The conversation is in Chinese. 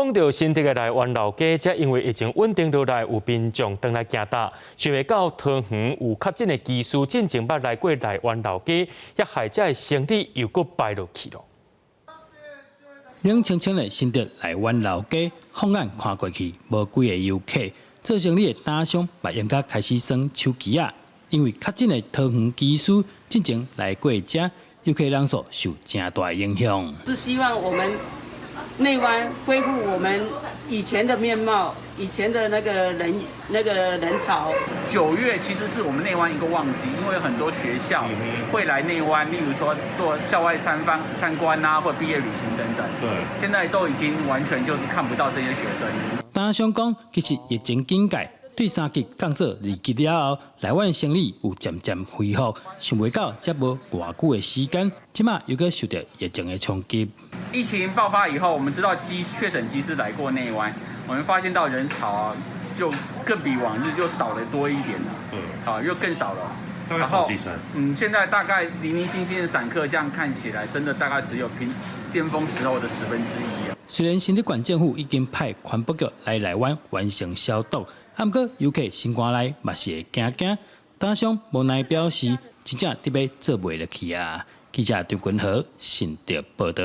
讲到新竹的台湾老街，则因为疫情稳定落来，有民众回来行大，想要到桃园有确诊的技术进前捌来过台湾老街，也害者的生意又搁败落去了。冷清清的新竹台湾老街，放眼看过去，无几个游客。做生意的摊商嘛，应该开始算手机啊，因为确诊的桃园技术进前来过遮，游客人数受真大影响。是希望我们内湾恢复我们以前的面貌，以前的那个人潮。9月其实是我们内湾一个旺季，因为有很多学校会来内湾，例如说做校外参观啊，或者毕业旅行等等。对，现在都已经完全就是看不到这些学生。摊商讲，其实疫情警戒对3级降做2级了后，台湾生意有渐渐恢复，想袂到才无偌久的时间，即马又搁受到疫情的冲击。疫情爆发以后，我们知道确诊机师来过内湾，我们发现到人潮啊，就更比往日就少了多一点了，又更少了。然后，现在大概零零星星的散客，这样看起来，真的大概只有巅峰时候的1/10啊。虽然新竹县政府已经派环保局来台湾完成消毒，不过游客心肝内嘛是会惊惊。摊商无奈表示，真正得要做袂落去啊。记者张君和新竹报道。